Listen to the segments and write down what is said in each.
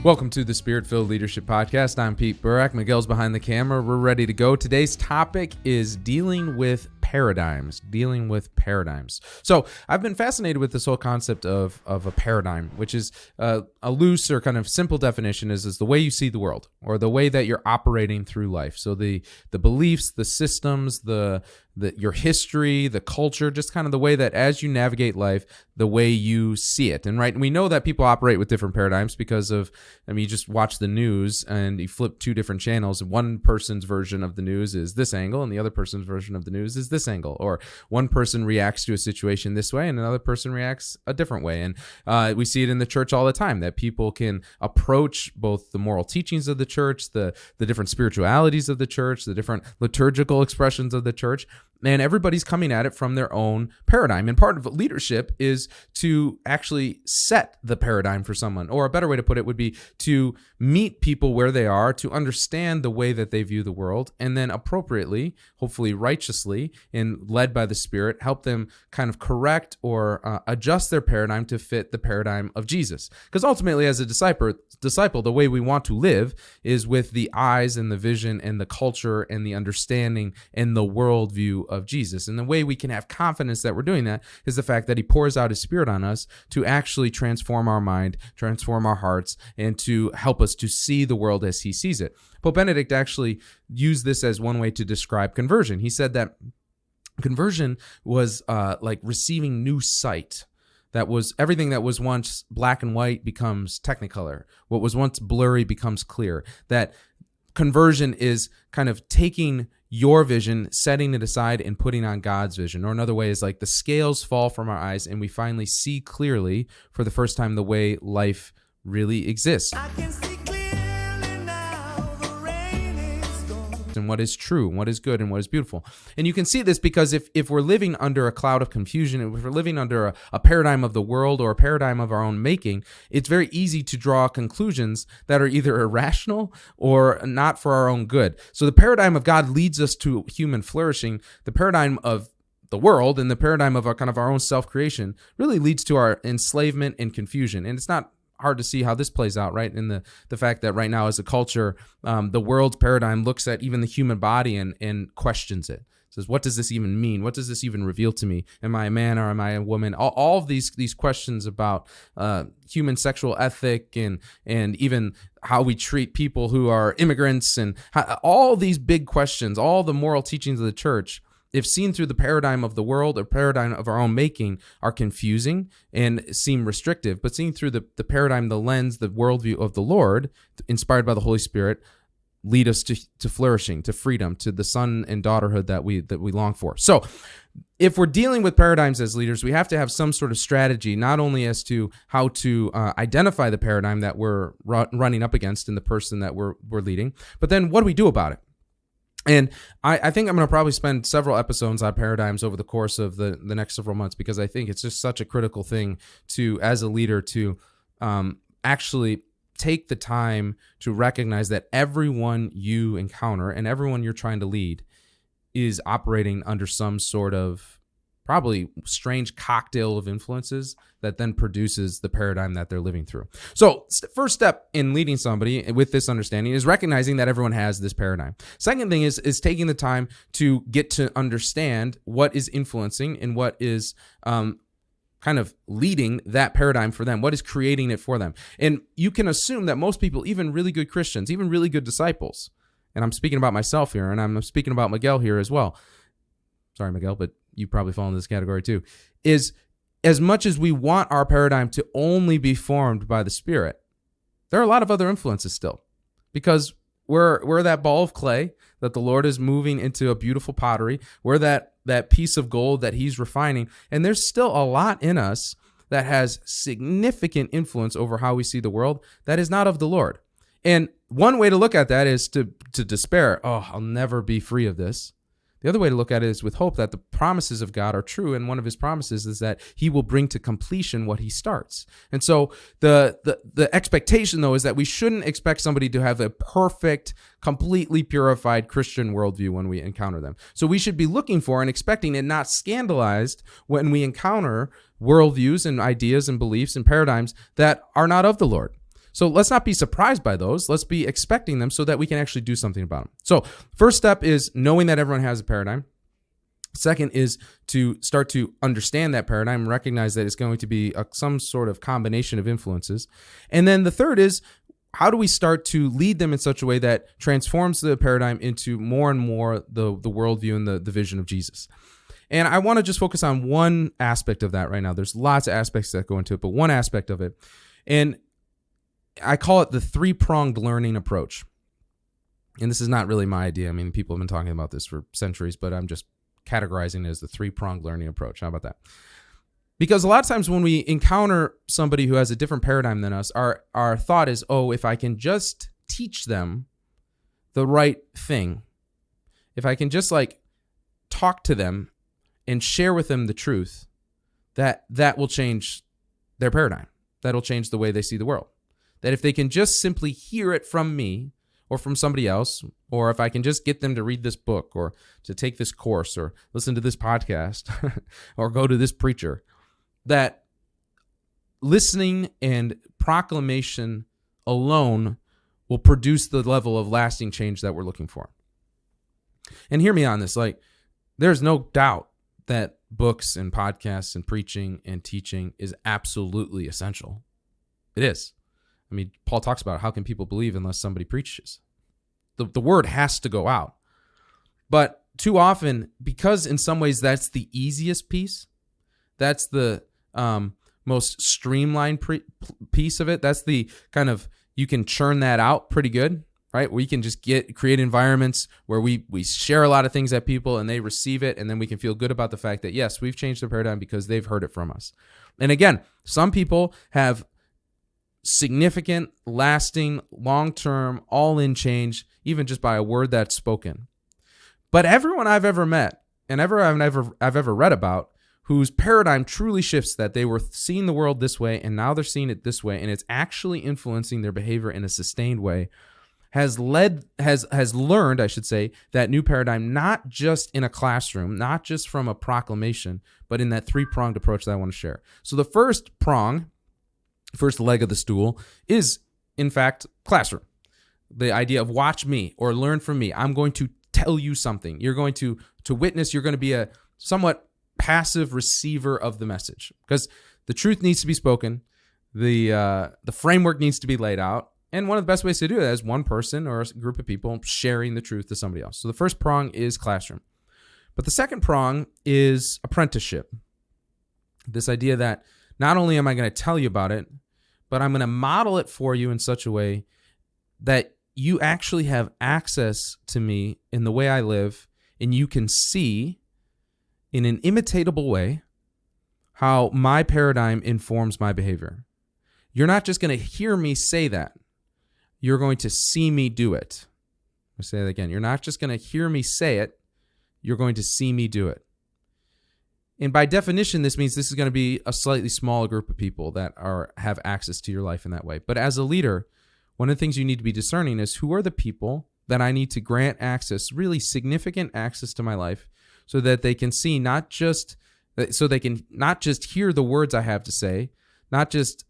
Welcome to the Spirit-Filled Leadership Podcast. I'm Pete Burak. Miguel's behind the camera. We're ready to go. Today's topic is dealing with paradigms. So I've been fascinated with this whole concept of a paradigm, which is a loose or kind of simple definition is the way you see the world or the way that you're operating through life. So the beliefs, the systems, your history, the culture, just kind of the way that as you navigate life, the way you see it. And we know that people operate with different paradigms because of, you just watch the news and you flip two different channels. One person's version of the news is this angle and the other person's version of the news is this angle. Or one person reacts to a situation this way and another person reacts a different way. And we see it in the church all the time that people can approach both the moral teachings of the church, the different spiritualities of the church, the different liturgical expressions of the church, and everybody's coming at it from their own paradigm. And part of leadership is to actually set the paradigm for someone. Or a better way to put it would be to meet people where they are, to understand the way that they view the world, and then appropriately, hopefully righteously, and led by the Spirit, help them kind of correct or adjust their paradigm to fit the paradigm of Jesus. Because ultimately, as a disciple, the way we want to live is with the eyes and the vision and the culture and the understanding and the worldview of Jesus. And the way we can have confidence that we're doing that is the fact that he pours out his Spirit on us to actually transform our mind, transform our hearts, and to help us to see the world as he sees it. Pope Benedict actually used this as one way to describe conversion. He said that conversion was like receiving new sight. That was everything that was once black and white becomes technicolor. What was once blurry becomes clear. That conversion is kind of taking your vision, setting it aside, and putting on God's vision. Or another way is like the scales fall from our eyes and we finally see clearly for the first time the way life really exists. I can see clearly now, the rain is gone. And what is true, and what is good, and what is beautiful. And you can see this because if we're living under a cloud of confusion, if we're living under a paradigm of the world or a paradigm of our own making, it's very easy to draw conclusions that are either irrational or not for our own good. So the paradigm of God leads us to human flourishing. The paradigm of the world and the paradigm of our own self-creation really leads to our enslavement and confusion. And it's not hard to see how this plays out, right? In the fact that right now as a culture, the world's paradigm looks at even the human body and questions it. Says, what does this even mean? What does this even reveal to me? Am I a man or am I a woman? All of these questions about human sexual ethic and even how we treat people who are immigrants and all these big questions, all the moral teachings of the church, if seen through the paradigm of the world or paradigm of our own making, are confusing and seem restrictive. But seen through the paradigm, the lens, the worldview of the Lord, inspired by the Holy Spirit, lead us to flourishing, to freedom, to the son and daughterhood that we long for. So if we're dealing with paradigms as leaders, we have to have some sort of strategy, not only as to how to identify the paradigm that we're running up against in the person that we're leading, but then what do we do about it? And I think I'm going to probably spend several episodes on paradigms over the course of the next several months, because I think it's just such a critical thing to, as a leader, to actually take the time to recognize that everyone you encounter and everyone you're trying to lead is operating under some sort of probably strange cocktail of influences that then produces the paradigm that they're living through. So first step in leading somebody with this understanding is recognizing that everyone has this paradigm. Second thing is taking the time to get to understand what is influencing and what is kind of leading that paradigm for them, what is creating it for them. And you can assume that most people, even really good Christians, even really good disciples, and I'm speaking about myself here, and I'm speaking about Miguel here as well. Sorry, Miguel, but you probably fall in this category too, is as much as we want our paradigm to only be formed by the Spirit, there are a lot of other influences still, because we're that ball of clay that the Lord is moving into a beautiful pottery. We're that piece of gold that he's refining, and there's still a lot in us that has significant influence over how we see the world that is not of the Lord. And one way to look at that is to despair. Oh, I'll never be free of this. The other way to look at it is with hope that the promises of God are true, and one of his promises is that he will bring to completion what he starts. And so the expectation, though, is that we shouldn't expect somebody to have a perfect, completely purified Christian worldview when we encounter them. So we should be looking for and expecting and not scandalized when we encounter worldviews and ideas and beliefs and paradigms that are not of the Lord. So let's not be surprised by those. Let's be expecting them so that we can actually do something about them. So first step is knowing that everyone has a paradigm. Second is to start to understand that paradigm, recognize that it's going to be some sort of combination of influences. And then the third is, how do we start to lead them in such a way that transforms the paradigm into more and more the worldview and the vision of Jesus? And I want to just focus on one aspect of that right now. There's lots of aspects that go into it, but one aspect of it, and I call it the three-pronged learning approach. And this is not really my idea. I mean, people have been talking about this for centuries, but I'm just categorizing it as the three-pronged learning approach. How about that? Because a lot of times when we encounter somebody who has a different paradigm than us, our thought is, oh, if I can just teach them the right thing, if I can just talk to them and share with them the truth, that will change their paradigm. That'll change the way they see the world. That if they can just simply hear it from me or from somebody else, or if I can just get them to read this book or to take this course or listen to this podcast or go to this preacher, that listening and proclamation alone will produce the level of lasting change that we're looking for. And hear me on this, there's no doubt that books and podcasts and preaching and teaching is absolutely essential. It is. I mean, Paul talks about how can people believe unless somebody preaches? The word has to go out. But too often, because in some ways that's the easiest piece, that's the most streamlined piece of it, that's the kind of, you can churn that out pretty good, right? We can just create environments where we share a lot of things at people and they receive it, and then we can feel good about the fact that, yes, we've changed their paradigm because they've heard it from us. And again, some people have significant, lasting, long-term, all-in change, even just by a word that's spoken. But everyone I've ever met and I've ever read about whose paradigm truly shifts, that they were seeing the world this way and now they're seeing it this way, and it's actually influencing their behavior in a sustained way, has learned, I should say, that new paradigm, not just in a classroom, not just from a proclamation, but in that three-pronged approach that I want to share. So the first leg of the stool is, in fact, classroom. The idea of watch me or learn from me. I'm going to tell you something. You're going to witness. You're going to be a somewhat passive receiver of the message, because the truth needs to be spoken. The framework needs to be laid out. And one of the best ways to do that is one person or a group of people sharing the truth to somebody else. So the first prong is classroom. But the second prong is apprenticeship. This idea that not only am I going to tell you about it, but I'm going to model it for you in such a way that you actually have access to me in the way I live, and you can see in an imitatable way how my paradigm informs my behavior. You're not just going to hear me say that. You're going to see me do it. I'll say that again. You're not just going to hear me say it. You're going to see me do it. And by definition, this means this is going to be a slightly smaller group of people that have access to your life in that way. But as a leader, one of the things you need to be discerning is who are the people that I need to grant access, really significant access to my life, so that they can see not just hear the words I have to say, not just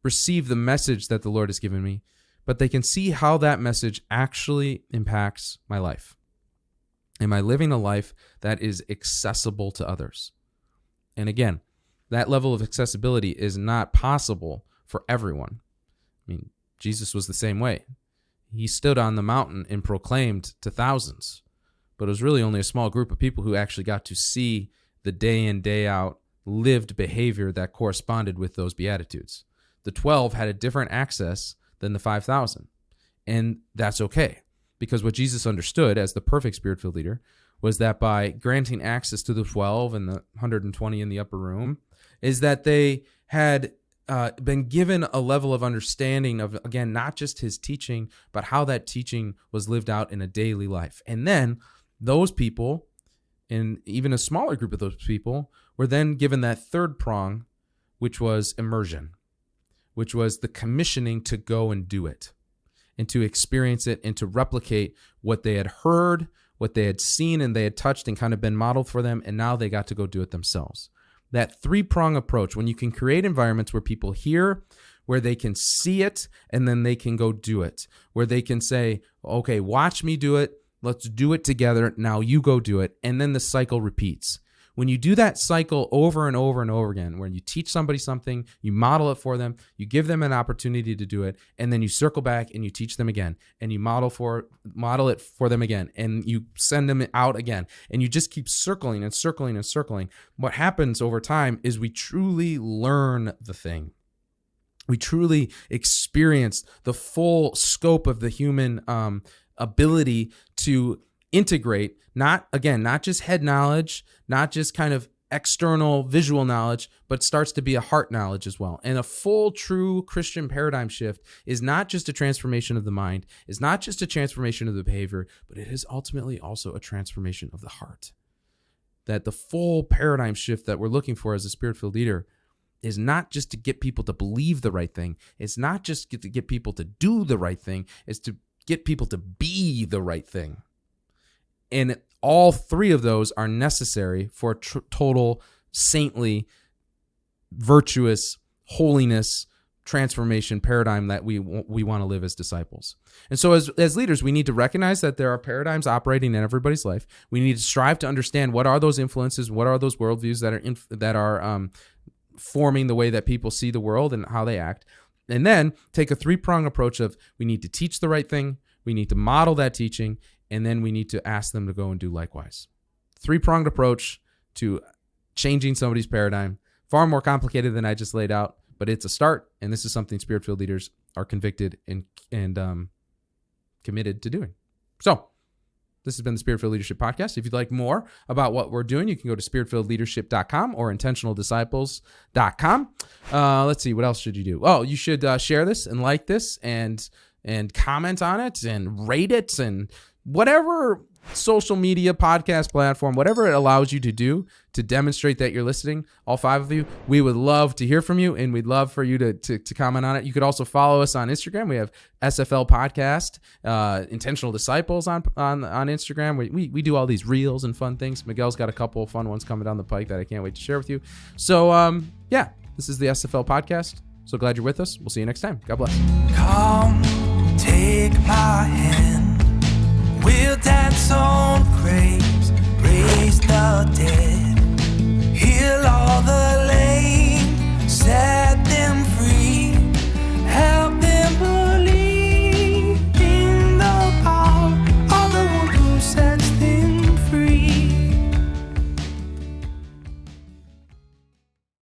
receive the message that the Lord has given me, but they can see how that message actually impacts my life. Am I living a life that is accessible to others? And again, that level of accessibility is not possible for everyone. I mean, Jesus was the same way. He stood on the mountain and proclaimed to thousands, but it was really only a small group of people who actually got to see the day in, day out lived behavior that corresponded with those Beatitudes. The 12 had a different access than the 5,000. And that's okay, because what Jesus understood as the perfect Spirit-filled leader was that by granting access to the 12 and the 120 in the upper room, is that they had been given a level of understanding of, again, not just his teaching, but how that teaching was lived out in a daily life. And then those people, and even a smaller group of those people, were then given that third prong, which was immersion, which was the commissioning to go and do it, and to experience it, and to replicate what they had heard, what they had seen, and they had touched and kind of been modeled for them, and now they got to go do it themselves. That three-prong approach, when you can create environments where people hear, where they can see it and then they can go do it, where they can say, okay, watch me do it. Let's do it together. Now you go do it. And then the cycle repeats. When you do that cycle over and over and over again, where you teach somebody something, you model it for them, you give them an opportunity to do it, and then you circle back and you teach them again, and you model it for them again, and you send them out again, and you just keep circling and circling and circling. What happens over time is we truly learn the thing. We truly experience the full scope of the human ability to integrate, not just head knowledge, not just kind of external visual knowledge, but starts to be a heart knowledge as well. And a full, true Christian paradigm shift is not just a transformation of the mind, is not just a transformation of the behavior, but it is ultimately also a transformation of the heart. That the full paradigm shift that we're looking for as a spirit-filled leader is not just to get people to believe the right thing. It's not just to get people to do the right thing. It's to get people to be the right thing. And all three of those are necessary for a total saintly, virtuous, holiness, transformation paradigm that we want to live as disciples. And so as leaders, we need to recognize that there are paradigms operating in everybody's life. We need to strive to understand what are those influences, what are those worldviews that are forming the way that people see the world and how they act. And then take a three-pronged approach of we need to teach the right thing, we need to model that teaching, and then we need to ask them to go and do likewise. Three-pronged approach to changing somebody's paradigm. Far more complicated than I just laid out, but it's a start, and this is something spirit-filled leaders are convicted and committed to doing. So this has been the Spirit-Filled Leadership Podcast. If you'd like more about what we're doing, you can go to spiritfilledleadership.com or intentionaldisciples.com. Let's see, what else should you do? Oh, you should share this and like this and comment on it and rate it and whatever social media, podcast platform, whatever it allows you to do to demonstrate that you're listening, all five of you, we would love to hear from you, and we'd love for you to comment on it. You could also follow us on Instagram. We have SFL Podcast, Intentional Disciples on Instagram. We do all these reels and fun things. Miguel's got a couple of fun ones coming down the pike that I can't wait to share with you. So, yeah, this is the SFL Podcast. So glad you're with us. We'll see you next time. God bless. Come, take my hand. We'll dance on.